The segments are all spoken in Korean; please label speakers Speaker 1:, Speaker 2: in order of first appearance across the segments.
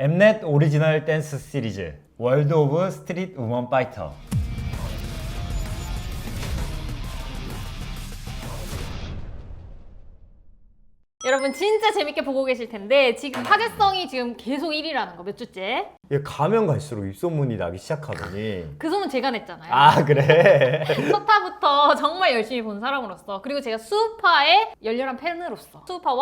Speaker 1: 엠넷 오리지널 댄스 시리즈 월드 오브 스트릿 우먼 파이터.
Speaker 2: 여러분 진짜 재밌게 보고 계실 텐데 지금 화제성이 지금 계속 1위라는 거 몇 주째?
Speaker 1: 얘 가면 갈수록 입소문이 나기 시작하더니.
Speaker 2: 그 소문 제가 냈잖아요.
Speaker 1: 아 그래?
Speaker 2: 첫 화부터 정말 열심히 본 사람으로서, 그리고 제가 수우파의 열렬한 팬으로서 수우파 1,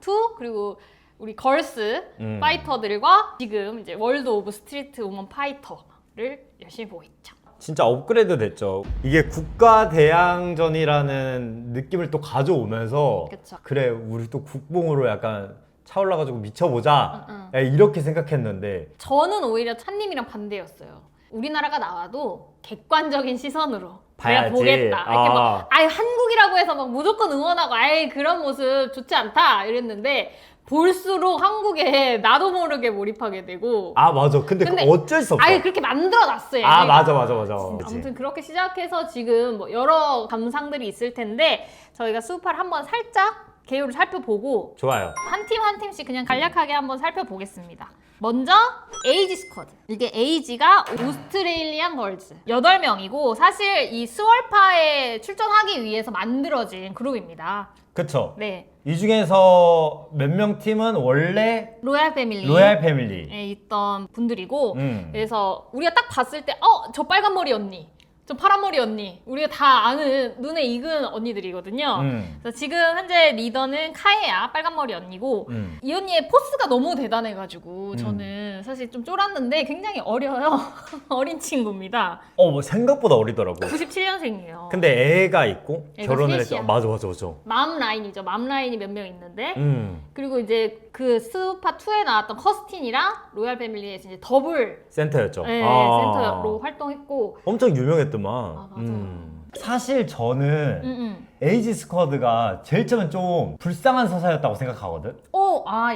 Speaker 2: 2 그리고 우리 걸스 파이터들과 지금 이제 월드 오브 스트리트 우먼 파이터를 열심히 보고 있죠.
Speaker 1: 진짜 업그레이드 됐죠. 이게 국가대항전이라는 느낌을 또 가져오면서
Speaker 2: 그쵸.
Speaker 1: 그래 우리 또 국뽕으로 약간 차올라가지고 미쳐보자
Speaker 2: 응.
Speaker 1: 야, 이렇게 생각했는데
Speaker 2: 저는 오히려 찬님이랑 반대였어요. 우리나라가 나와도 객관적인 시선으로
Speaker 1: 봐야지.
Speaker 2: 내가 보겠다. 이렇게
Speaker 1: 아.
Speaker 2: 막 아예 한국이라고 해서 막 무조건 응원하고 아예 그런 모습 좋지 않다 이랬는데, 볼수록 한국에 나도 모르게 몰입하게 되고.
Speaker 1: 아 맞아. 근데
Speaker 2: 근데
Speaker 1: 그거 어쩔 수 없어.
Speaker 2: 아예 그렇게 만들어놨어요.
Speaker 1: 아
Speaker 2: 얘네가.
Speaker 1: 맞아. 그치.
Speaker 2: 아무튼 그렇게 시작해서 지금 뭐 여러 감상들이 있을 텐데 저희가 수우파를 한번 살짝 개요를 살펴보고
Speaker 1: 좋아요.
Speaker 2: 한 팀 한 팀씩 그냥 간략하게 한번 살펴보겠습니다. 먼저 에이지 스쿼드. 이게 에이지가 오스트레일리안 걸즈 8명이고 사실 이 스월파에 출전하기 위해서 만들어진 그룹입니다.
Speaker 1: 그쵸.
Speaker 2: 네,
Speaker 1: 이 중에서 몇 명 팀은 원래
Speaker 2: 로얄 패밀리
Speaker 1: 로얄 패밀리.
Speaker 2: 있던 분들이고 그래서 우리가 딱 봤을 때 저 빨간 머리 언니, 저 파란 머리 언니, 우리가 다 아는 눈에 익은 언니들이거든요. 그래서 지금 현재 리더는 카에야, 빨간 머리 언니고 이 언니의 포스가 너무 대단해가지고 저는 사실 좀 쫄았는데 굉장히 어려요. 어린 친구입니다.
Speaker 1: 뭐 생각보다 어리더라고.
Speaker 2: 97년생이에요.
Speaker 1: 근데 애가 있고
Speaker 2: 애가
Speaker 1: 결혼을
Speaker 2: 셋이야.
Speaker 1: 했죠. 맞아.
Speaker 2: 맘 라인이죠. 맘 라인이 몇 명 있는데
Speaker 1: 그리고
Speaker 2: 그리고 이제 그 스우파 2에 나왔던 커스틴이랑 로얄 패밀리에서 이제 더블
Speaker 1: 센터였죠.
Speaker 2: 네,
Speaker 1: 아.
Speaker 2: 센터로 활동했고.
Speaker 1: 엄청 유명했더만.
Speaker 2: 맞아요.
Speaker 1: 사실 저는
Speaker 2: 음.
Speaker 1: 에이지 스쿼드가 제일 처음엔 좀 불쌍한 서사였다고 생각하거든.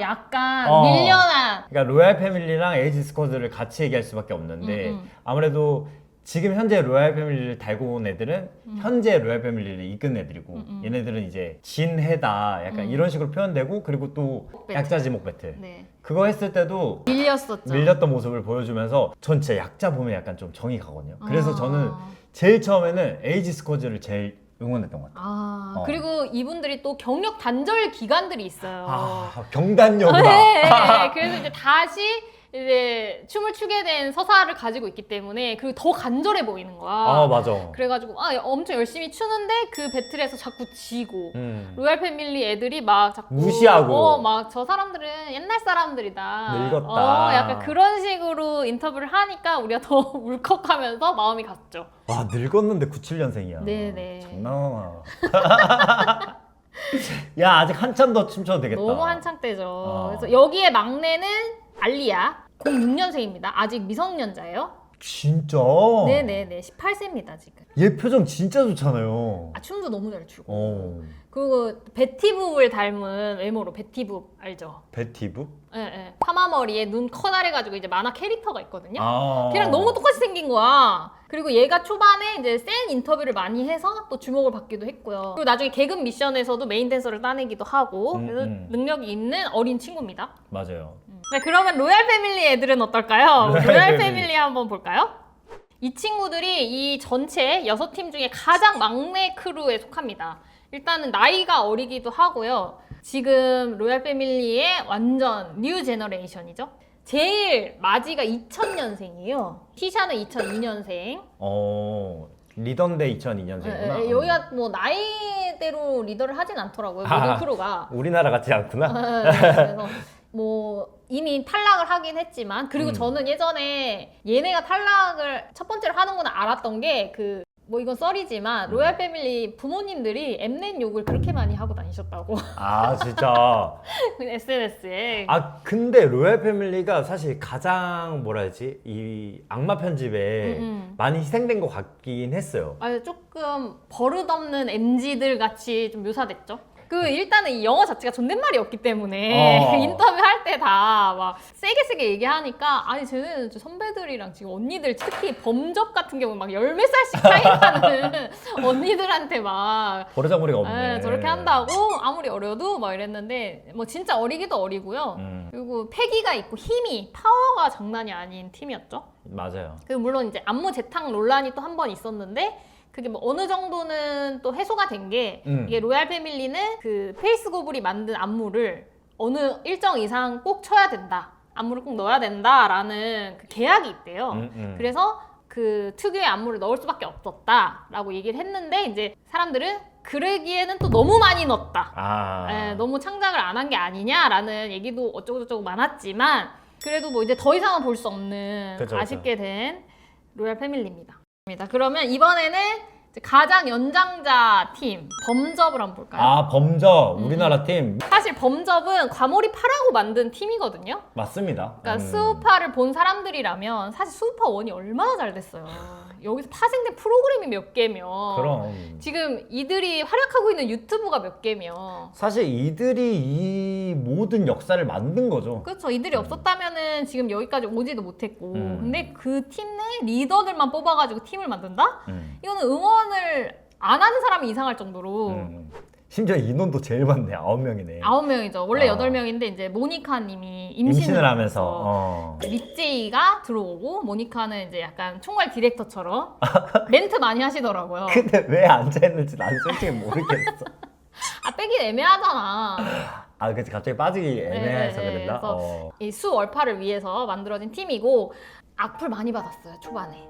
Speaker 2: 약간
Speaker 1: 어.
Speaker 2: 밀려난.
Speaker 1: 그러니까 로얄 패밀리랑 에이지 스쿼드를 같이 얘기할 수밖에 없는데 아무래도 지금 현재 로얄 패밀리를 달고 온 애들은 현재 로얄 패밀리를 이끈 애들이고 얘네들은 이제 진해다 약간 이런 식으로 표현되고, 그리고 또
Speaker 2: 배틀.
Speaker 1: 약자 지목 배틀
Speaker 2: 네.
Speaker 1: 그거 했을 때도
Speaker 2: 밀렸었죠.
Speaker 1: 밀렸던 모습을 보여주면서 전 진짜 약자 보면 약간 좀 정이 가거든요. 그래서
Speaker 2: 아.
Speaker 1: 저는 제일 처음에는 에이지 스쿼드를 제일 응원했던 것 같아요.
Speaker 2: 그리고 이분들이 또 경력 단절 기간들이 있어요.
Speaker 1: 경단녀구나.
Speaker 2: 네. 그래서 이제 다시 이제 춤을 추게 된 서사를 가지고 있기 때문에 그리고 더 간절해 보이는 거야.
Speaker 1: 맞아.
Speaker 2: 그래가지고 엄청 열심히 추는데 그 배틀에서 자꾸 지고 로얄 패밀리 애들이 막 자꾸
Speaker 1: 무시하고.
Speaker 2: 막 저 사람들은 옛날 사람들이다.
Speaker 1: 늙었다.
Speaker 2: 약간 그런 식으로 인터뷰를 하니까 우리가 더 울컥하면서 마음이 갔죠.
Speaker 1: 와 늙었는데 97년생이야.
Speaker 2: 네네.
Speaker 1: 장난하나. 야 아직 한참 더 춤춰도 되겠다.
Speaker 2: 너무 한창 때죠. 그래서 여기에 막내는 알리야. 06년생입니다. 아직 미성년자예요.
Speaker 1: 진짜?
Speaker 2: 네네네. 18세입니다 지금.
Speaker 1: 얘 표정 진짜 좋잖아요.
Speaker 2: 춤도 너무 잘 추고.
Speaker 1: 어.
Speaker 2: 그리고 베티북을 닮은 외모로, 베티북 알죠?
Speaker 1: 베티브?
Speaker 2: 예. 파마 머리에 눈 커다래가지고 이제 만화 캐릭터가 있거든요.
Speaker 1: 아.
Speaker 2: 걔랑 너무 똑같이 생긴 거야. 그리고 얘가 초반에 이제 센 인터뷰를 많이 해서 또 주목을 받기도 했고요. 그리고 나중에 계급 미션에서도 메인 댄서를 따내기도 하고 그래서 능력이 있는 어린 친구입니다.
Speaker 1: 맞아요.
Speaker 2: 네, 그러면 로얄 패밀리 애들은 어떨까요?
Speaker 1: 로얄
Speaker 2: 로얄
Speaker 1: 패밀리.
Speaker 2: 패밀리 한번 볼까요? 이 친구들이 이 전체 6팀 중에 가장 막내 크루에 속합니다. 일단은 나이가 어리기도 하고요. 지금 로얄 패밀리의 완전 뉴 제너레이션이죠. 제일 마지가 2000년생이에요. 티샤는 2002년생.
Speaker 1: 리던데 2002년생이구나.
Speaker 2: 여기가 뭐 나이대로 리더를 하진 않더라고요. 모든 크루가.
Speaker 1: 우리나라 같지 않구나.
Speaker 2: 그래서 뭐 이미 탈락을 하긴 했지만, 그리고 저는 예전에 얘네가 탈락을 첫 번째로 하는 건 알았던 게 뭐 이건 썰이지만 로얄 패밀리 부모님들이 엠넷 욕을 그렇게 많이 하고 다니셨다고.
Speaker 1: 아 진짜.
Speaker 2: SNS에.
Speaker 1: 근데 로얄 패밀리가 사실 가장 뭐라 해야지 이 악마 편집에 많이 희생된 것 같긴 했어요.
Speaker 2: 조금 버릇없는 MZ들 같이 좀 묘사됐죠. 그 일단은 이 영어 자체가 존댓말이 없기 때문에 인터뷰 할 때 다 막 세게 얘기하니까 아니 쟤네는 선배들이랑 지금 언니들 특히 범접 같은 경우 막 열 몇 살씩 차이 나는 언니들한테 막
Speaker 1: 버르장머리가 없네.
Speaker 2: 저렇게 한다고 아무리 어려도 막 이랬는데 뭐 진짜 어리기도 어리고요. 그리고 패기가 있고 힘이 파워가 장난이 아닌 팀이었죠.
Speaker 1: 맞아요.
Speaker 2: 그리고 물론 이제 안무 재탕 논란이 또 한 번 있었는데 그게 뭐 어느 정도는 또 해소가 된 게 이게 로얄 패밀리는 그 페이스 고블이 만든 안무를 어느 일정 이상 꼭 쳐야 된다. 안무를 꼭 넣어야 된다라는 그 계약이 있대요. 그래서 그 특유의 안무를 넣을 수밖에 없었다라고 얘기를 했는데 이제 사람들은 그러기에는 또 너무 많이 넣었다. 너무 창작을 안 한 게 아니냐라는 얘기도 어쩌고저쩌고 많았지만 그래도 뭐 이제 더 이상은 볼 수 없는
Speaker 1: 그쵸.
Speaker 2: 아쉽게 된 로얄 패밀리입니다. 그러면 이번에는 이제 가장 연장자 팀 범접을 한번 볼까요?
Speaker 1: 범접 우리나라 팀
Speaker 2: 사실 범접은 과몰입하라고 만든 팀이거든요.
Speaker 1: 맞습니다.
Speaker 2: 그러니까 스우파를 본 사람들이라면 사실 스우파 1이 얼마나 잘 됐어요. 여기서 파생된 프로그램이 몇 개며
Speaker 1: 그럼
Speaker 2: 지금 이들이 활약하고 있는 유튜브가 몇 개며
Speaker 1: 사실 이들이 이 모든 역사를 만든 거죠.
Speaker 2: 그렇죠. 이들이 없었다면은 지금 여기까지 오지도 못했고 근데 그 팀 내 리더들만 뽑아가지고 팀을 만든다? 이거는 응원을 안 하는 사람이 이상할 정도로
Speaker 1: 심지어 인원도 제일 많네. 9명이네.
Speaker 2: 9명이죠. 원래 8명인데 이제 모니카 님이 임신을
Speaker 1: 하면서
Speaker 2: 립제이가 들어오고 모니카는 이제 약간 총괄 디렉터처럼 멘트 많이 하시더라고요.
Speaker 1: 근데 왜 앉아있는지 난 솔직히 모르겠어.
Speaker 2: 빼긴 애매하잖아.
Speaker 1: 그치. 갑자기 빠지기 애매해서 그랬나?
Speaker 2: 그래서 이 수월파를 위해서 만들어진 팀이고 악플 많이 받았어요. 초반에.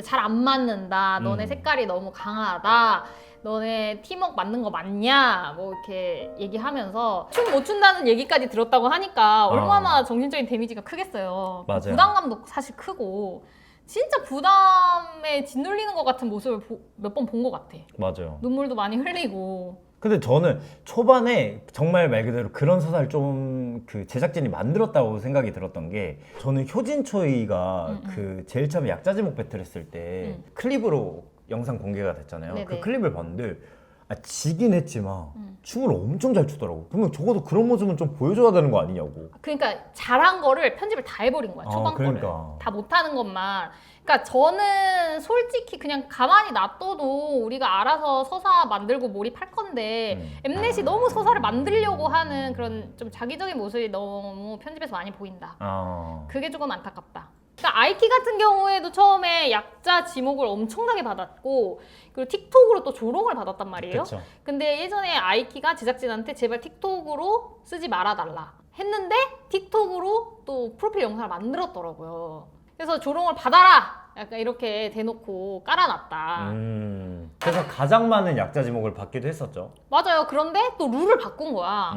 Speaker 2: 잘 안 맞는다. 너네 색깔이 너무 강하다. 너네 팀워크 맞는 거 맞냐? 뭐 이렇게 얘기하면서 춤 못 춘다는 얘기까지 들었다고 하니까 얼마나 정신적인 데미지가 크겠어요.
Speaker 1: 맞아요.
Speaker 2: 부담감도 사실 크고 진짜 부담에 짓눌리는 것 같은 모습을 몇 번 본 것 같아.
Speaker 1: 맞아요.
Speaker 2: 눈물도 많이 흘리고.
Speaker 1: 근데 저는 초반에 정말 말 그대로 그런 서사를 좀 그 제작진이 만들었다고 생각이 들었던 게 저는 효진초이가 그 제일 처음에 약자 제목 배틀 했을 때 클립으로 영상 공개가 됐잖아요.
Speaker 2: 네네.
Speaker 1: 그 클립을 봤는데 지긴 했지만 춤을 엄청 잘 추더라고. 그러면 적어도 그런 모습은 좀 보여줘야 되는 거 아니냐고.
Speaker 2: 그러니까 잘한 거를 편집을 다 해버린 거야. 초반
Speaker 1: 그러니까.
Speaker 2: 거를. 다 못하는 것만. 그러니까 저는 솔직히 그냥 가만히 놔둬도 우리가 알아서 서사 만들고 몰입할 건데 엠넷이 너무 서사를 만들려고 하는 그런 좀 자기적인 모습이 너무 편집에서 많이 보인다. 그게 조금 안타깝다. 그러니까 아이키 같은 경우에도 처음에 약자 지목을 엄청나게 받았고 그리고 틱톡으로 또 조롱을 받았단 말이에요.
Speaker 1: 그쵸.
Speaker 2: 근데 예전에 아이키가 제작진한테 제발 틱톡으로 쓰지 말아달라 했는데 틱톡으로 또 프로필 영상을 만들었더라고요. 그래서 조롱을 받아라! 약간 이렇게 대놓고 깔아놨다.
Speaker 1: 그래서 가장 많은 약자 지목을 받기도 했었죠.
Speaker 2: 맞아요. 그런데 또 룰을 바꾼 거야.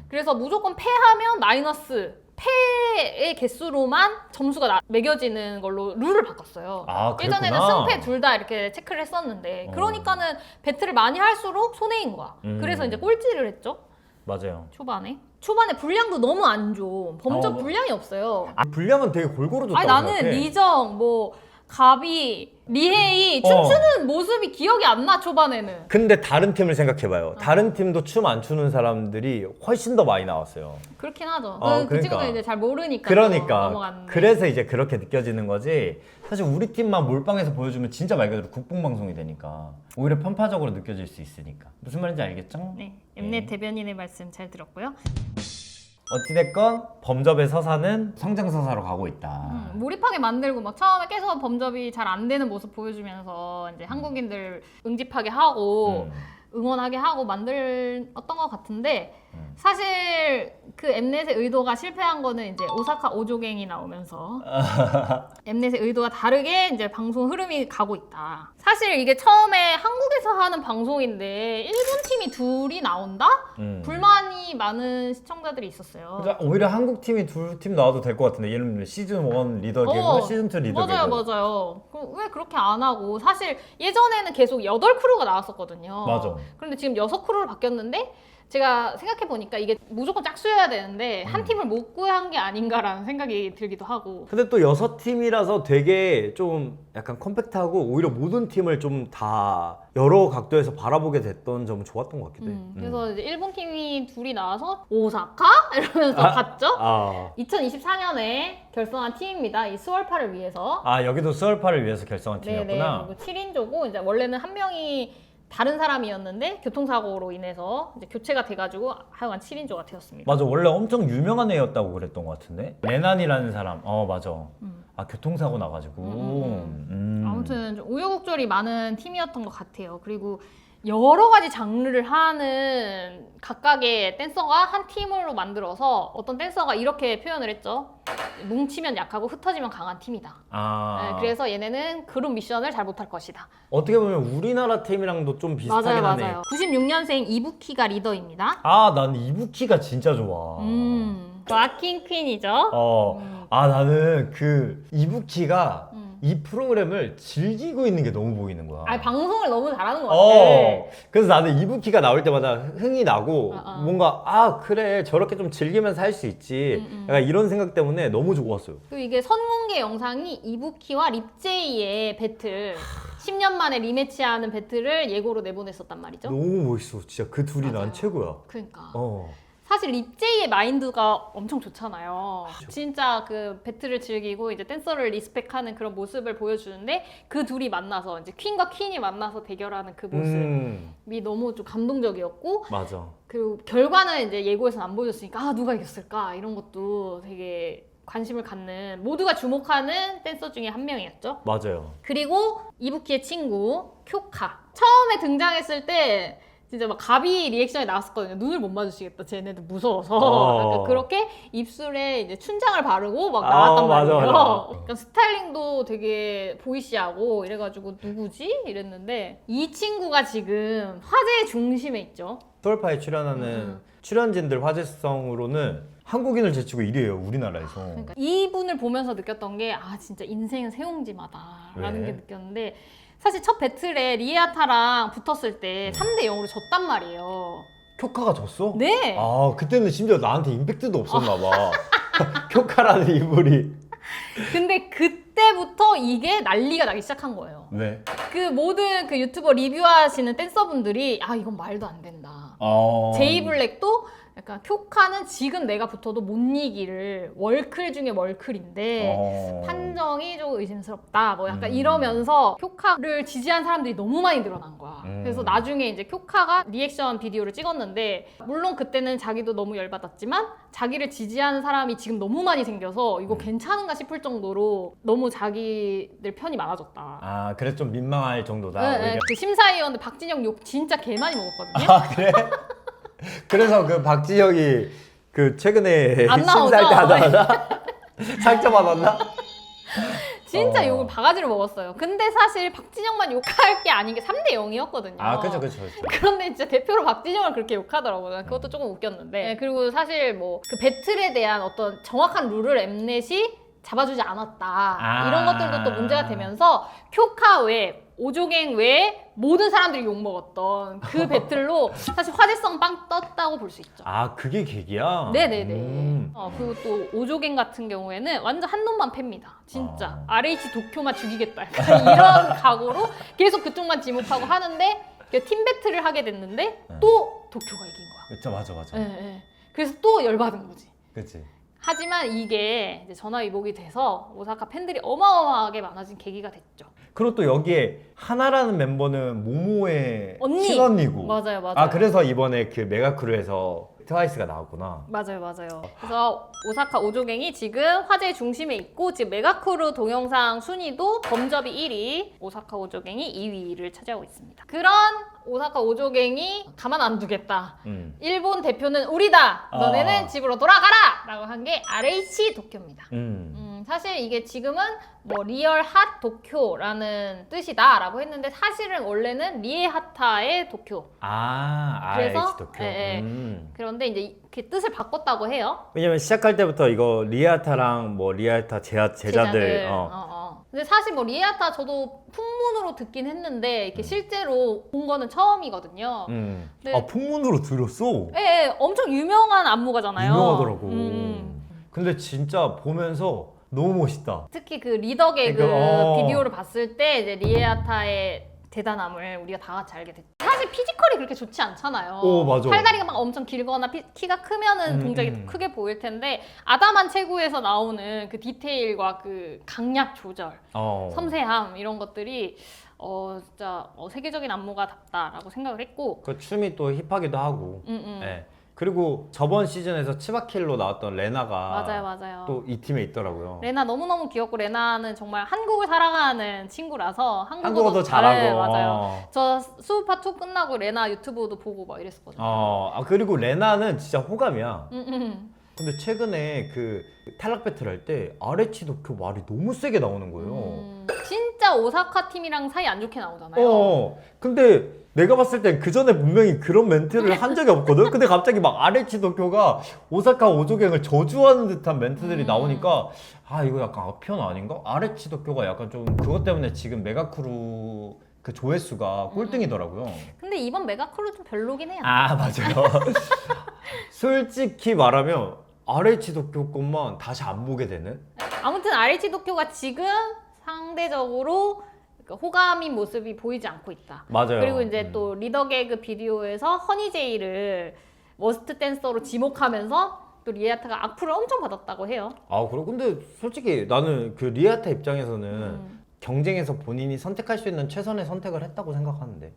Speaker 2: 그래서 무조건 패하면 마이너스, 패의 개수로만 점수가 매겨지는 걸로 룰을 바꿨어요. 예전에는 승패 둘 다 이렇게 체크를 했었는데 그러니까는 배틀을 많이 할수록 손해인 거야. 그래서 이제 꼴찌를 했죠.
Speaker 1: 맞아요.
Speaker 2: 초반에 분량도 너무 안 줘. 범접 분량이 없어요.
Speaker 1: 분량은 되게 골고루 줬다고
Speaker 2: 나는
Speaker 1: 생각해.
Speaker 2: 리정, 뭐 가비, 리헤이 춤추는 모습이 기억이 안 나 초반에는.
Speaker 1: 근데 다른 팀을 생각해봐요. 다른 팀도 춤 안 추는 사람들이 훨씬 더 많이 나왔어요.
Speaker 2: 그렇긴 하죠. 그
Speaker 1: 그러니까.
Speaker 2: 친구는 이제 잘 모르니까 넘어갔는데.
Speaker 1: 그래서 이제 그렇게 느껴지는 거지. 사실 우리 팀만 몰빵해서 보여주면 진짜 말 그대로 국뽕방송이 되니까 오히려 편파적으로 느껴질 수 있으니까. 무슨 말인지 알겠죠?
Speaker 2: 네, 엠넷 대변인의 말씀 잘 들었고요.
Speaker 1: 어찌됐건 범접의 서사는 성장서사로 가고 있다.
Speaker 2: 몰입하게 만들고 막 처음에 계속 범접이 잘 안 되는 모습 보여주면서 이제 한국인들 응집하게 하고 응원하게 하고 만들었던 것 같은데 사실 그 엠넷의 의도가 실패한 거는 이제 오사카 오조갱이 나오면서 엠넷의 의도가 다르게 이제 방송 흐름이 가고 있다. 사실 이게 처음에 한국에서 하는 방송인데 일본 팀이 둘이 나온다? 불만이 많은 시청자들이 있었어요.
Speaker 1: 그러니까 오히려 한국 팀이 두 팀 나와도 될 것 같은데 예를 들면 시즌 1 리더 개그, 시즌 2 리더 개그.
Speaker 2: 맞아요. 그럼 왜 그렇게 안 하고 사실 예전에는 계속 8크루가 나왔었거든요.
Speaker 1: 맞아.
Speaker 2: 그런데 지금 6크루로 바뀌었는데 제가 생각해보니까 이게 무조건 짝수여야 되는데 한 팀을 못 구한 게 아닌가라는 생각이 들기도 하고.
Speaker 3: 근데 또 6팀이라서 되게 좀 약간 컴팩트하고 오히려 모든 팀을 좀 다 여러 각도에서 바라보게 됐던 점은 좋았던 것 같기도 해.
Speaker 2: 그래서 이제 일본 팀이 둘이 나와서 오사카? 이러면서 갔죠? 2024년에 결성한 팀입니다. 이 스월파를 위해서.
Speaker 1: 아 여기도 스월파를 위해서 결성한
Speaker 2: 네네.
Speaker 1: 팀이었구나.
Speaker 2: 그리고 7인조고 이제 원래는 한 명이 다른 사람이었는데 교통사고로 인해서 이제 교체가 돼가지고 하여간 7인조가 되었습니다.
Speaker 1: 맞아, 원래 엄청 유명한 애였다고 그랬던 것 같은데. 레난이라는 사람. 맞아. 아 교통사고 나가지고.
Speaker 2: 아무튼 좀 우여곡절이 많은 팀이었던 것 같아요. 그리고 여러 가지 장르를 하는 각각의 댄서가 한 팀으로 만들어서 어떤 댄서가 이렇게 표현을 했죠. 뭉치면 약하고 흩어지면 강한 팀이다.
Speaker 1: 아.
Speaker 2: 네, 그래서 얘네는 그룹 미션을 잘 못할 것이다.
Speaker 3: 어떻게 보면 우리나라 팀이랑도 좀 비슷하긴 하네.
Speaker 2: 맞아요. 96년생 이부키가 리더입니다.
Speaker 1: 아, 난 이부키가 진짜 좋아.
Speaker 2: 락킹 퀸이죠.
Speaker 1: 아, 나는 그 이부키가 이 프로그램을 즐기고 있는 게 너무 보이는 거야.
Speaker 2: 아, 방송을 너무 잘하는 것 같아.
Speaker 3: 그래서 나는 이부키가 나올 때마다 흥이 나고 뭔가 그래 저렇게 좀 즐기면서 할 수 있지. 약간 이런 생각 때문에 너무 좋았어요.
Speaker 2: 그리고 이게 선공개 영상이 이부키와 립제이의 배틀 10년 만에 리매치하는 배틀을 예고로 내보냈었단 말이죠.
Speaker 3: 너무 멋있어. 진짜 그 둘이
Speaker 2: 맞아요.
Speaker 3: 난 최고야.
Speaker 2: 그러니까
Speaker 3: 사실
Speaker 2: 사실 립제이의 마인드가 엄청 좋잖아요. 진짜 그 배틀을 즐기고 이제 댄서를 리스펙하는 그런 모습을 보여주는데 그 둘이 만나서 이제 퀸과 퀸이 만나서 대결하는 그 모습이 너무 좀 감동적이었고
Speaker 3: 맞아.
Speaker 2: 그리고 결과는 이제 예고에서는 안 보여줬으니까 누가 이겼을까 이런 것도 되게 관심을 갖는 모두가 주목하는 댄서 중에 한 명이었죠.
Speaker 3: 맞아요.
Speaker 2: 그리고 이부키의 친구 쿄카 처음에 등장했을 때 진짜 막 가비 리액션이 나왔었거든요. 눈을 못 마주치겠다. 쟤네들 무서워서. 약간 그렇게 입술에 이제 춘장을 바르고 막 나왔단 말이에요.
Speaker 3: 맞아.
Speaker 2: 약간 스타일링도 되게 보이시하고 이래가지고 누구지? 이랬는데 이 친구가 지금 화제의 중심에 있죠.
Speaker 3: 스월파에 출연하는 출연진들 화제성으로는 한국인을 제치고 1위예요. 우리나라에서.
Speaker 2: 그러니까 이분을 보면서 느꼈던 게 진짜 인생은 세옹지마다라는
Speaker 3: 왜?
Speaker 2: 게 느꼈는데 사실 첫 배틀에 리에아타랑 붙었을 때 3대 0으로 졌단 말이에요.
Speaker 3: 쿄카가 졌어?
Speaker 2: 네.
Speaker 3: 그때는 심지어 나한테 임팩트도 없었나 봐. 쿄카라는 인물이.
Speaker 2: 근데 그때부터 이게 난리가 나기 시작한 거예요.
Speaker 1: 왜?
Speaker 2: 그 모든 그 유튜버 리뷰하시는 댄서분들이 이건 말도 안 된다. 제이블랙도 약간 쿄카는 지금 내가 붙어도 못 이기를 월클 중에 월클인데 판정이 좀 의심스럽다. 뭐 약간 이러면서 쿄카를 지지한 사람들이 너무 많이 늘어난 거야. 그래서 나중에 이제 쿄카가 리액션 비디오를 찍었는데 물론 그때는 자기도 너무 열받았지만 자기를 지지하는 사람이 지금 너무 많이 생겨서 이거 괜찮은가 싶을 정도로 너무 자기들 편이 많아졌다.
Speaker 1: 그래서 좀 민망할 정도다.
Speaker 2: 네, 그 심사위원들 박진영 욕 진짜 개 많이 먹었거든요.
Speaker 1: 아, 그래?
Speaker 3: 그래서 그 박지혁이 그 최근에
Speaker 2: 안 나오죠?
Speaker 3: 심사할 때 하다가 상처받았나?
Speaker 2: 진짜 욕을 바가지로 먹었어요. 근데 사실 박진영만 욕할 게 아닌 게 3대 0이었거든요.
Speaker 3: 그쵸.
Speaker 2: 그런데 진짜 대표로 박진영을 그렇게 욕하더라고요. 그것도 조금 웃겼는데. 네, 그리고 사실 뭐 그 배틀에 대한 어떤 정확한 룰을 엠넷이 잡아주지 않았다. 이런 것들도 또 문제가 되면서 쿄카 외 오조갱 외에 모든 사람들이 욕먹었던 그 배틀로 사실 화제성 빵 떴다고 볼 수 있죠.
Speaker 3: 그게 계기야?
Speaker 2: 네네네. 그리고 또 오조갱 같은 경우에는 완전 한 놈만 팹니다. 진짜. RH 도쿄만 죽이겠다. 약간 이런 각오로 계속 그쪽만 지목하고 하는데 팀 배틀을 하게 됐는데 또 도쿄가 이긴 거야.
Speaker 1: 그쵸, 맞아.
Speaker 2: 네. 그래서 또 열받은 거지.
Speaker 1: 그치.
Speaker 2: 하지만 이게 이제 전화위복이 돼서 오사카 팬들이 어마어마하게 많아진 계기가 됐죠.
Speaker 3: 그리고 또 여기에 하나라는 멤버는 모모의
Speaker 2: 언니.
Speaker 3: 친언니고.
Speaker 2: 맞아요.
Speaker 3: 그래서 이번에 그 메가크루에서 트와이스가 나왔구나.
Speaker 2: 맞아요. 그래서 오사카 오조갱이 지금 화제의 중심에 있고 지금 메가크루 동영상 순위도 범접이 1위, 오사카 오조갱이 2위를 차지하고 있습니다. 그런 오사카 오조갱이 가만 안 두겠다. 일본 대표는 우리다. 너네는 집으로 돌아가라! 라고 한 게 RH 도쿄입니다. 사실 이게 지금은 뭐 리얼 핫 도쿄라는 뜻이다 라고 했는데 사실은 원래는 리에하타의 도쿄. 그래서
Speaker 3: RH 도쿄.
Speaker 2: 그런데 이제 이렇게 뜻을 바꿨다고 해요.
Speaker 3: 왜냐면 시작할 때부터 이거 리아타랑 뭐 리아타 제자들
Speaker 2: 근데 사실 뭐 리에아타 저도 풍문으로 듣긴 했는데 이렇게 실제로 본 거는 처음이거든요. 네.
Speaker 3: 아 풍문으로 들었어?
Speaker 2: 예, 예, 엄청 유명한 안무가잖아요.
Speaker 3: 유명하더라고. 근데 진짜 보면서 너무 멋있다.
Speaker 2: 특히 그 리더 개그
Speaker 3: 그러니까,
Speaker 2: 비디오를 봤을 때 이제 리에아타의 대단함을 우리가 다 같이 알게 됐죠. 사실 피지컬이 그렇게 좋지 않잖아요.
Speaker 3: 맞아.
Speaker 2: 팔다리가 막 엄청 길거나 키가 크면은 동작이 더 크게 보일 텐데 아담한 체구에서 나오는 그 디테일과 그 강약 조절, 섬세함 이런 것들이 진짜 세계적인 안무가답다라고 생각을 했고
Speaker 3: 그 춤이 또 힙하기도 하고. 네. 그리고 저번 시즌에서 치바킬로 나왔던 레나가
Speaker 2: 맞아요.
Speaker 3: 또 이 팀에 있더라고요.
Speaker 2: 레나 너무너무 귀엽고 레나는 정말 한국을 사랑하는 친구라서
Speaker 3: 한국어도 잘하고.
Speaker 2: 네, 맞아요. 저 수우파 2 끝나고 레나 유튜브도 보고 막 이랬었거든요.
Speaker 3: 그리고 레나는 진짜 호감이야. 근데 최근에 그 탈락 배틀 할 때 아레치 도쿄 말이 너무 세게 나오는 거예요.
Speaker 2: 진짜 오사카 팀이랑 사이 안 좋게 나오잖아요.
Speaker 3: 근데 내가 봤을 땐 그 전에 분명히 그런 멘트를 한 적이 없거든? 근데 갑자기 막 아레치 도쿄가 오사카 오조갱을 저주하는 듯한 멘트들이 나오니까 이거 약간 악편 아닌가? 아레치 도쿄가 약간 좀 그것 때문에 지금 메가크루 그 조회수가 꼴등이더라고요.
Speaker 2: 근데 이번 메가크루 좀 별로긴 해요.
Speaker 3: 맞아요. 솔직히 말하면 아레치 도쿄 것만 다시 안 보게 되는?
Speaker 2: 아무튼 아레치 도쿄가 지금 상대적으로 호감인 모습이 보이지 않고 있다.
Speaker 3: 맞아요.
Speaker 2: 그리고 이제 또 리더 개그 비디오에서 허니제이를 워스트 댄서로 지목하면서 또 리에아타가 악플을 엄청 받았다고 해요.
Speaker 3: 그래? 근데 솔직히 나는 그 리에아타 입장에서는 경쟁에서 본인이 선택할 수 있는 최선의 선택을 했다고 생각하는데.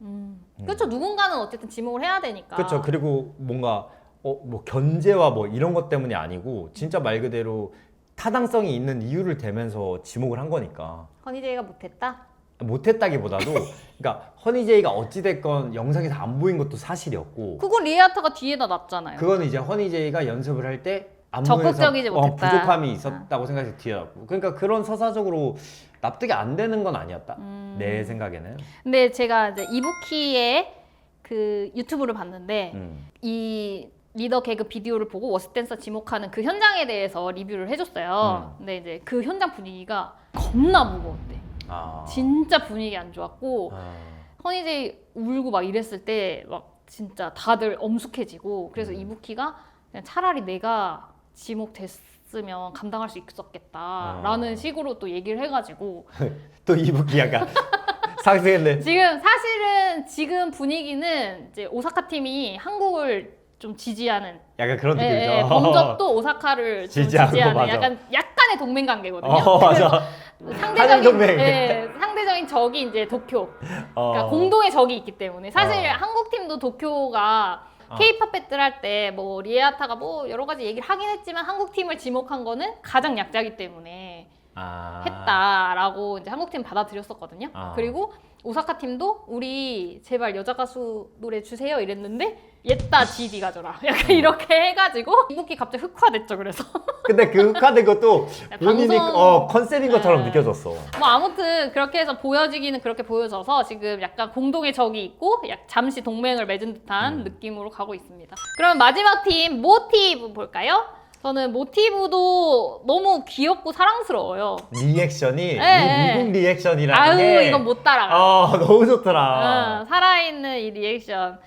Speaker 2: 그렇죠. 누군가는 어쨌든 지목을 해야 되니까.
Speaker 3: 그렇죠. 그리고 뭔가 뭐 견제와 뭐 이런 것 때문이 아니고 진짜 말 그대로 타당성이 있는 이유를 대면서 지목을 한 거니까.
Speaker 2: 허니제이가 못했다?
Speaker 3: 못했다기보다도 그러니까 허니제이가 어찌됐건 영상에서 안 보인 것도 사실이었고
Speaker 2: 그건 리에아타가 뒤에다 놨잖아요.
Speaker 3: 그건 이제 허니제이가 연습을 할 때
Speaker 2: 적극적이지 못했다.
Speaker 3: 부족함이 있었다고 생각해서 뒤에 놨고 그러니까 그런 서사적으로 납득이 안 되는 건 아니었다 내 생각에는.
Speaker 2: 근데 제가 이제 이부키의 그 유튜브를 봤는데 이 리더 개그 비디오를 보고 워스댄서 지목하는 그 현장에 대해서 리뷰를 해줬어요. 근데 이제 그 현장 분위기가 겁나 무거웠대. 진짜 분위기 안 좋았고 허니제이 울고 막 이랬을 때 막 진짜 다들 엄숙해지고 그래서 이부키가 그냥 차라리 내가 지목됐으면 감당할 수 있었겠다라는 식으로 또 얘기를 해가지고
Speaker 3: 또 이부키 약간 상승했네.
Speaker 2: 사실은 지금 분위기는 이제 오사카 팀이 한국을 좀 지지하는
Speaker 3: 약간 그런 느낌이죠.
Speaker 2: 범접도 오사카를 좀 지지하는
Speaker 3: 맞아.
Speaker 2: 약간의 동맹 관계거든요.
Speaker 3: 맞아. 한일 동맹.
Speaker 2: 상대적인 적이 이제 도쿄. 그러니까 공동의 적이 있기 때문에 사실 한국 팀도 도쿄가 K-팝 배틀 할 때 뭐 리에아타가 뭐 여러 가지 얘기를 하긴 했지만 한국 팀을 지목한 거는 가장 약자이기 때문에 했다라고 이제 한국 팀 받아들였었거든요. 그리고 오사카 팀도 우리 제발 여자 가수 노래 주세요 이랬는데 옛다 GD 가져라 약간 이렇게 해가지고 이부키 갑자기 흑화됐죠. 그래서
Speaker 3: 근데 그 흑화된 것도 본인이 컨셉인 것처럼 느껴졌어.
Speaker 2: 뭐 아무튼 그렇게 해서 보여지기는 그렇게 보여져서 지금 약간 공동의 적이 있고 잠시 동맹을 맺은 듯한 느낌으로 가고 있습니다. 그럼 마지막 팀 모티브 볼까요? 저는 모티브도 너무 귀엽고 사랑스러워요.
Speaker 3: 리액션이
Speaker 2: 네.
Speaker 3: 미국 리액션이라는 게
Speaker 2: 이건 못 따라가.
Speaker 3: 너무 좋더라.
Speaker 2: 살아있는 이 리액션.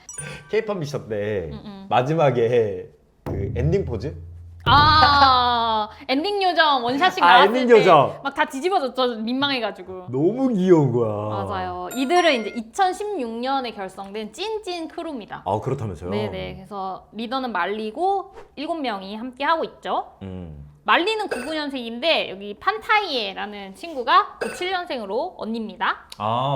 Speaker 3: K-팝 미션 때 마지막에 그 엔딩 포즈?
Speaker 2: 엔딩 요정 원샷씩 나왔을
Speaker 3: 엔딩
Speaker 2: 때
Speaker 3: 요정.
Speaker 2: 막 다 뒤집어졌죠. 민망해가지고.
Speaker 3: 너무 귀여운 거야.
Speaker 2: 맞아요. 이들은 이제 2016년에 결성된 찐찐 크루입니다.
Speaker 3: 그렇다면서요?
Speaker 2: 네네. 그래서 리더는 말리고 7명이 함께 하고 있죠. 말리는 99년생인데 여기 판타이에라는 친구가 97년생으로 언니입니다.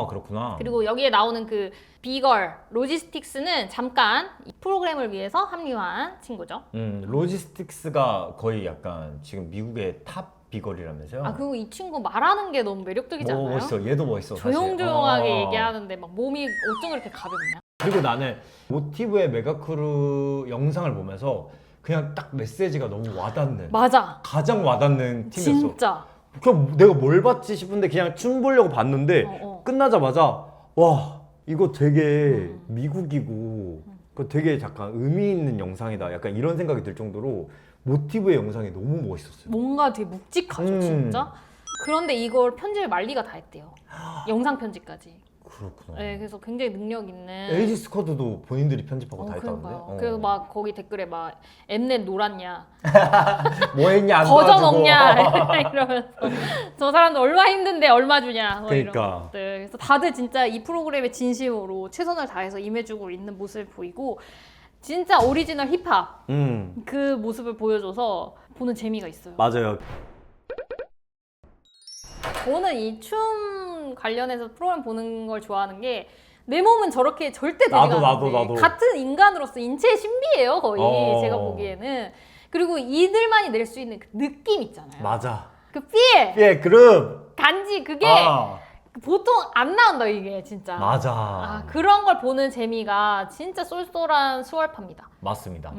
Speaker 3: 그렇구나.
Speaker 2: 그리고 여기에 나오는 그 비걸 로지스틱스는 잠깐 이 프로그램을 위해서 합류한 친구죠.
Speaker 3: 로지스틱스가 거의 약간 지금 미국의 탑 비걸이라면서요?
Speaker 2: 그리고 이 친구 말하는 게 너무 매력적이지 않아요?
Speaker 3: 멋있어. 얘도 멋있어.
Speaker 2: 조용조용하게
Speaker 3: 사실.
Speaker 2: 얘기하는데 막 몸이 어쩜 그렇게 가볍냐?
Speaker 3: 그리고 나는 모티브의 메가크루 영상을 보면서 그냥 딱 메시지가 너무 와닿는.
Speaker 2: 맞아.
Speaker 3: 가장 와닿는 팀이었어.
Speaker 2: 진짜.
Speaker 3: 그냥 내가 뭘 봤지 싶은데 그냥 춤 보려고 봤는데 끝나자마자 와 이거 되게 미국이고 되게 약간 의미 있는 영상이다. 약간 이런 생각이 들 정도로 모티브의 영상이 너무 멋있었어요.
Speaker 2: 뭔가 되게 묵직하죠, 진짜. 그런데 이걸 편집을 말리가 다 했대요. 영상 편집까지.
Speaker 3: 그렇구나.
Speaker 2: 네, 그래서 굉장히 능력 있는.
Speaker 3: 에이지 스쿼드도 본인들이 편집하고 다 했다는데.
Speaker 2: 그러니까요. 그래서 막 거기 댓글에 막 엠넷 놀았냐,
Speaker 3: 뭐 했냐 안
Speaker 2: 거저
Speaker 3: 도와주고.
Speaker 2: 먹냐 이러면서 저 사람들 얼마 힘든데 얼마 주냐. 뭐 이런
Speaker 3: 그러니까.
Speaker 2: 것들. 그래서 다들 진짜 이 프로그램에 진심으로 최선을 다해서 임해주고 있는 모습을 보이고 진짜 오리지널 힙합 그 모습을 보여줘서 보는 재미가 있어요.
Speaker 3: 맞아요.
Speaker 2: 저는 이 춤 관련해서 프로그램 보는 걸 좋아하는 게 내 몸은 저렇게 절대 되지가 않는데 같은 인간으로서 인체의 신비예요 거의 제가 보기에는. 그리고 이들만이 낼 수 있는 그 느낌 있잖아요.
Speaker 3: 맞아.
Speaker 2: 그 feel,
Speaker 3: 예, 그룹.
Speaker 2: 간지 그게
Speaker 3: 아,
Speaker 2: 보통 안 나온다 이게 진짜.
Speaker 3: 맞아.
Speaker 2: 그런 걸 보는 재미가 진짜 쏠쏠한 수월파입니다.
Speaker 3: 맞습니다.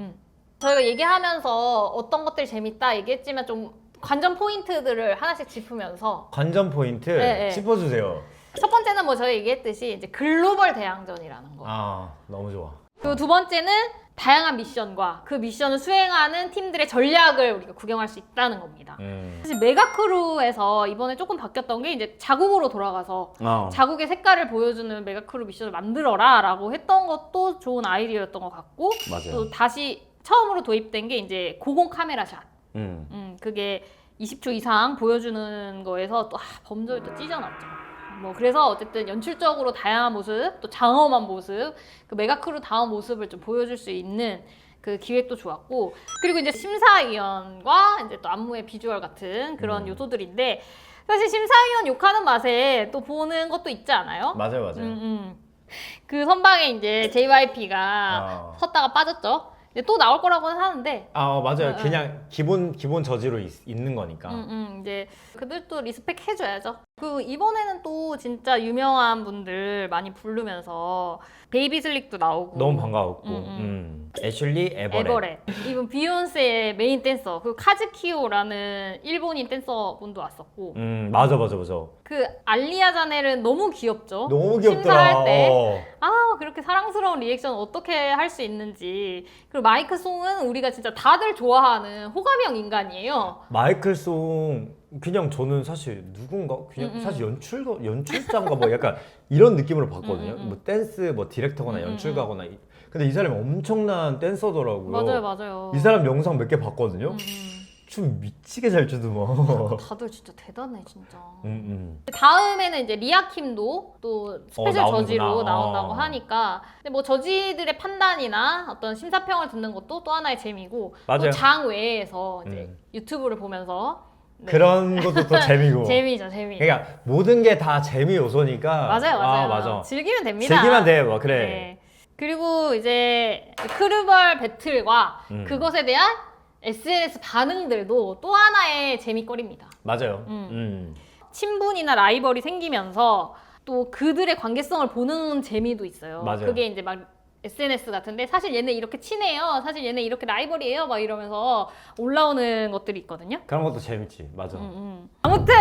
Speaker 2: 저희가 얘기하면서 어떤 것들이 재밌다 얘기했지만 좀 관전 포인트들을 하나씩 짚으면서
Speaker 3: 관전 포인트
Speaker 2: 네.
Speaker 3: 짚어주세요.
Speaker 2: 첫 번째는 뭐 저희 얘기했듯이 이제 글로벌 대항전이라는 거.
Speaker 3: 아, 너무 좋아.
Speaker 2: 그리고 두 번째는 다양한 미션과 그 미션을 수행하는 팀들의 전략을 우리가 구경할 수 있다는 겁니다. 사실 메가크루에서 이번에 조금 바뀌었던 게 이제 자국으로 돌아가서 자국의 색깔을 보여주는 메가크루 미션을 만들어라 라고 했던 것도 좋은 아이디어였던 것 같고
Speaker 3: 맞아요.
Speaker 2: 또 다시 처음으로 도입된 게 이제 고공 카메라 샷. 그게 20초 이상 보여주는 거에서 또 범접이 또 찢어놨죠. 뭐 그래서 어쨌든 연출적으로 다양한 모습, 또 장엄한 모습, 그 메가크루 다운 모습을 좀 보여줄 수 있는 그 기획도 좋았고, 그리고 이제 심사위원과 이제 또 안무의 비주얼 같은 그런 요소들인데 사실 심사위원 욕하는 맛에 또 보는 것도 있지 않아요?
Speaker 3: 맞아요, 맞아요.
Speaker 2: 그 선방에 이제 JYP가 섰다가 빠졌죠. 이제 또 나올 거라고는 하는데.
Speaker 3: 맞아요. 그냥 기본 저지로 있는 거니까.
Speaker 2: 이제 그들도 리스펙 해줘야죠. 그 이번에는 또 진짜 유명한 분들 많이 부르면서 베이비 슬릭도 나오고.
Speaker 3: 너무 반가웠고. 애슐리 에버렛.
Speaker 2: 이분 비욘세의 메인 댄서. 그리고 카즈키오라는 일본인 댄서분도 왔었고.
Speaker 3: 맞아.
Speaker 2: 그 알리아 자넬은 너무 귀엽죠.
Speaker 3: 너무 귀엽더라.
Speaker 2: 심사할 때. 그렇게 사랑스러운 리액션 어떻게 할 수 있는지. 그리고 마이클 송은 우리가 진짜 다들 좋아하는 호감형 인간이에요.
Speaker 3: 마이클 송 그냥 저는 사실 누군가 그냥 사실 연출자인가 뭐 약간 이런 느낌으로 봤거든요. 뭐 댄스 뭐 디렉터거나 연출가거나. 근데 이 사람이 엄청난 댄서더라고요.
Speaker 2: 맞아요.
Speaker 3: 이 사람 영상 몇 개 봤거든요. 춤 미치게 잘 추더만.
Speaker 2: 다들 진짜 대단해 진짜. 다음에는 이제 리아킴도 또 스페셜 저지로 나온다고 하니까. 근데 뭐 저지들의 판단이나 어떤 심사평을 듣는 것도 또 하나의 재미고.
Speaker 3: 맞아요.
Speaker 2: 또 장 외에서 이제 유튜브를 보면서
Speaker 3: 그런 것도 또 재미고.
Speaker 2: 재미죠.
Speaker 3: 그러니까 모든 게 다 재미 요소니까.
Speaker 2: 맞아요.
Speaker 3: 맞아.
Speaker 2: 즐기면 됩니다.
Speaker 3: 즐기면 돼, 뭐 그래.
Speaker 2: 네. 그리고 이제 크루벌 배틀과 그것에 대한 SNS 반응들도 또 하나의 재미거리입니다.
Speaker 3: 맞아요.
Speaker 2: 친분이나 라이벌이 생기면서 또 그들의 관계성을 보는 재미도 있어요.
Speaker 3: 맞아요.
Speaker 2: 그게 이제 막 SNS 같은데 사실 얘네 이렇게 친해요. 사실 얘네 이렇게 라이벌이에요. 막 이러면서 올라오는 것들이 있거든요.
Speaker 3: 그런 것도 재밌지. 맞아.
Speaker 2: 아무튼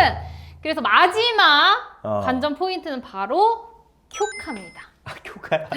Speaker 2: 그래서 마지막 관전 포인트는 바로 쿄카입니다.
Speaker 3: 쿄카야.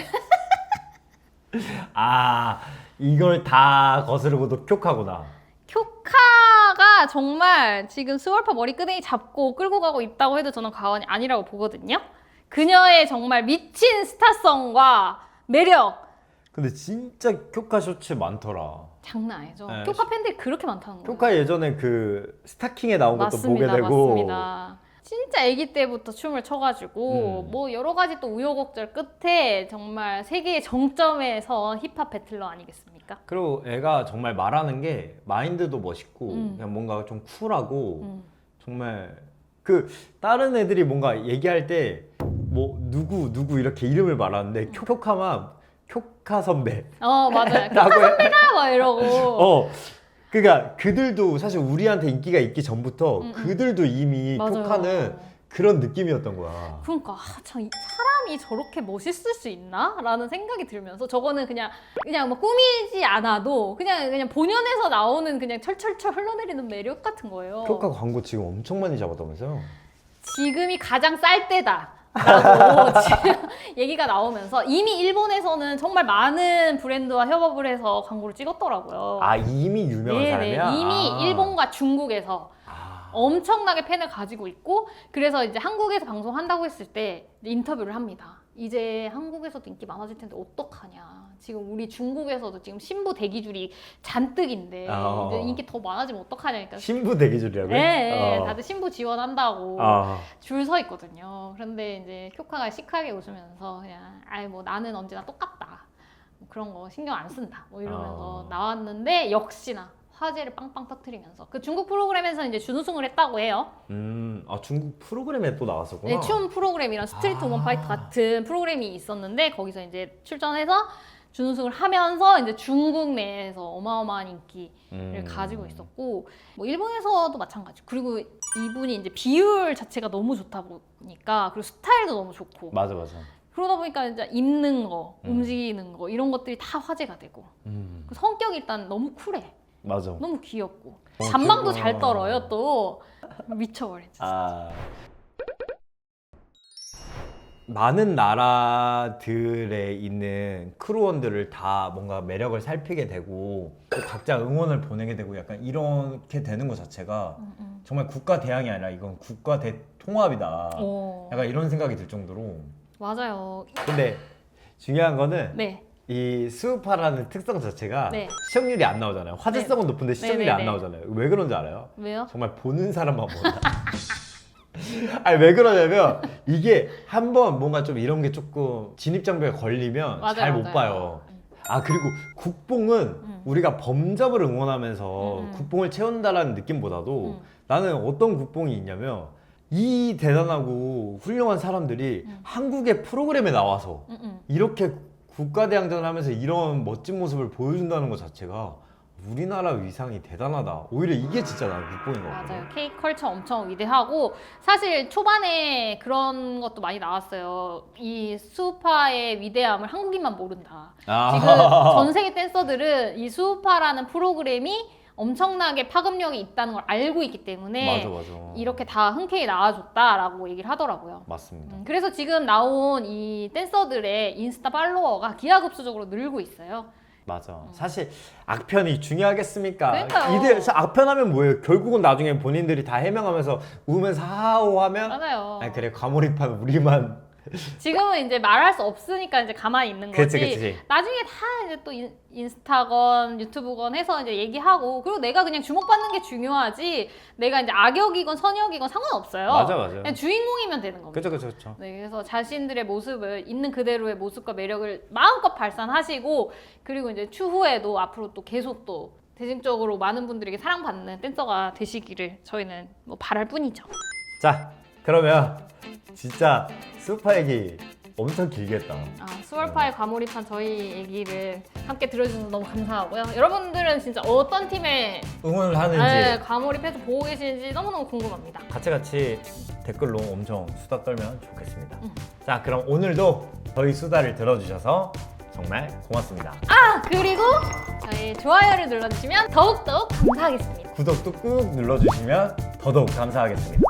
Speaker 3: 이걸 다 거스르고도 쿄카구나.
Speaker 2: 쿄카가 정말 지금 스월파 머리끄댕이 잡고 끌고 가고 있다고 해도 저는 과언이 아니라고 보거든요. 그녀의 정말 미친 스타성과 매력.
Speaker 3: 근데 진짜 쿄카 쇼츠 많더라.
Speaker 2: 장난 아니죠.
Speaker 3: 네.
Speaker 2: 쿄카 팬들이 그렇게 많다는 거예요.
Speaker 3: 쿄카 예전에 그 스타킹에 나온 것도 보게 되고.
Speaker 2: 맞습니다. 진짜 아기 때부터 춤을 춰가지고 뭐 여러 가지 또 우여곡절 끝에 정말 세계의 정점에 선 힙합 배틀러 아니겠습니까?
Speaker 3: 그리고 애가 정말 말하는 게 마인드도 멋있고 그냥 뭔가 좀 쿨하고 정말 그 다른 애들이 뭔가 얘기할 때 뭐 누구 이렇게 이름을 말하는데 쿄카만 쿄카 선배
Speaker 2: 맞아요.
Speaker 3: 라고
Speaker 2: 쿄카 선배가 막 이러고.
Speaker 3: 그러니까 그들도 사실 우리한테 인기가 있기 전부터 그들도 이미
Speaker 2: 맞아요.
Speaker 3: 쿄카는 그런 느낌이었던 거야.
Speaker 2: 그러니까 참 사람이 저렇게 멋있을 수 있나? 라는 생각이 들면서 저거는 그냥 뭐 꾸미지 않아도 그냥 본연에서 나오는 그냥 철철철 흘러내리는 매력 같은 거예요.
Speaker 3: 쿄카 광고 지금 엄청 많이 잡았다면서요?
Speaker 2: 지금이 가장 쌀 때다. 라고 지금 얘기가 나오면서 이미 일본에서는 정말 많은 브랜드와 협업을 해서 광고를 찍었더라고요.
Speaker 3: 이미 유명한 사람이야?
Speaker 2: 이미 일본과 중국에서 엄청나게 팬을 가지고 있고 그래서 이제 한국에서 방송한다고 했을 때 인터뷰를 합니다. 이제 한국에서도 인기 많아질 텐데 어떡하냐. 지금 우리 중국에서도 지금 신부 대기줄이 잔뜩인데 이제 인기 더 많아지면 어떡하냐니까.
Speaker 3: 신부 대기줄이라고요?
Speaker 2: 네, 다들 신부 지원한다고
Speaker 3: 아.
Speaker 2: 줄 서 있거든요. 그런데 이제 쿄카가 시크하게 웃으면서 그냥 아이 뭐 나는 언제나 똑같다. 뭐 그런 거 신경 안 쓴다. 뭐 이러면서 나왔는데 역시나 화제를 빵빵 터뜨리면서 그 중국 프로그램에서 이제 준우승을 했다고 해요.
Speaker 3: 중국 프로그램에 또 나왔었구나.
Speaker 2: 네, 춤 프로그램이랑 스트리트 우먼 파이트 같은 프로그램이 있었는데 거기서 이제 출전해서 준우승을 하면서 이제 중국 내에서 어마어마한 인기를 가지고 있었고 뭐 일본에서도 마찬가지. 그리고 이분이 이제 비율 자체가 너무 좋다 보니까 그리고 스타일도 너무 좋고.
Speaker 3: 맞아.
Speaker 2: 그러다 보니까 이제 입는 거, 움직이는 거 이런 것들이 다 화제가 되고. 그 성격이 일단 너무 쿨해.
Speaker 3: 맞아.
Speaker 2: 너무 귀엽고. 잠방도 잘 떨어요 또. 미쳐버려 진짜.
Speaker 3: 아. 많은 나라들에 있는 크루원들을 다 뭔가 매력을 살피게 되고 또 각자 응원을 보내게 되고 약간 이렇게 되는 것 자체가 정말 국가 대항이 아니라 이건 국가 대통합이다. 약간 이런 생각이 들 정도로.
Speaker 2: 맞아요.
Speaker 3: 근데 중요한 거는
Speaker 2: 네.
Speaker 3: 이 수우파라는 특성 자체가
Speaker 2: 네.
Speaker 3: 시청률이 안 나오잖아요. 화제성은 높은데 시청률이 안 나오잖아요. 왜 그런지 알아요?
Speaker 2: 왜요?
Speaker 3: 정말 보는 사람만 보나. 아니 왜 그러냐면 이게 한번 뭔가 좀 이런 게 조금 진입장벽에 걸리면
Speaker 2: 맞아요,
Speaker 3: 잘 못
Speaker 2: 맞아요.
Speaker 3: 봐요. 아 그리고 국뽕은 우리가 범접을 응원하면서 국뽕을 채운다라는 느낌보다도 나는 어떤 국뽕이 있냐면 이 대단하고 훌륭한 사람들이 한국의 프로그램에 나와서 이렇게 국가대항전을 하면서 이런 멋진 모습을 보여준다는 것 자체가 우리나라 위상이 대단하다. 오히려 이게 진짜 나는 국뽕인 것 같아요.
Speaker 2: 맞아요. K컬처 엄청 위대하고 사실 초반에 그런 것도 많이 나왔어요. 이 수우파의 위대함을 한국인만 모른다. 지금 전 세계 댄서들은 이 수우파라는 프로그램이 엄청나게 파급력이 있다는 걸 알고 있기 때문에
Speaker 3: 맞아.
Speaker 2: 이렇게 다 흔쾌히 나와줬다라고 얘기를 하더라고요.
Speaker 3: 맞습니다.
Speaker 2: 그래서 지금 나온 이 댄서들의 인스타 팔로워가 기하급수적으로 늘고 있어요.
Speaker 3: 맞아. 사실 악편이 중요하겠습니까?
Speaker 2: 그러니까요.
Speaker 3: 악편하면 뭐예요? 결국은 나중에 본인들이 다 해명하면서 우면서 하하호하면
Speaker 2: 맞아요.
Speaker 3: 아니 그래 과몰입한 우리만
Speaker 2: 지금은 이제 말할 수 없으니까 이제 가만히 있는 거지.
Speaker 3: 그치.
Speaker 2: 나중에 다 이제 또 인스타건 유튜브건 해서 이제 얘기하고 그리고 내가 그냥 주목받는 게 중요하지. 내가 이제 악역이건 선역이건 상관없어요.
Speaker 3: 맞아.
Speaker 2: 그냥 주인공이면 되는 겁니다.
Speaker 3: 그쵸.
Speaker 2: 네, 그래서 자신들의 모습을 있는 그대로의 모습과 매력을 마음껏 발산하시고 그리고 이제 추후에도 앞으로 또 계속 또 대중적으로 많은 분들에게 사랑받는 댄서가 되시기를 저희는 뭐 바랄 뿐이죠.
Speaker 3: 자 그러면 진짜 수우파 얘기 엄청 길게 했다.
Speaker 2: 수월파에 과몰입한 저희 얘기를 함께 들어주셔서 너무 감사하고요. 여러분들은 진짜 어떤 팀에
Speaker 1: 응원을 하는지
Speaker 2: 과몰입해서 보고 계시는지 너무너무 궁금합니다.
Speaker 1: 같이 댓글로 엄청 수다 떨면 좋겠습니다. 자 그럼 오늘도 저희 수다를 들어주셔서 정말 고맙습니다.
Speaker 2: 그리고 저희 좋아요를 눌러주시면 더욱더욱 감사하겠습니다.
Speaker 1: 구독도 꾹 눌러주시면 더더욱 감사하겠습니다.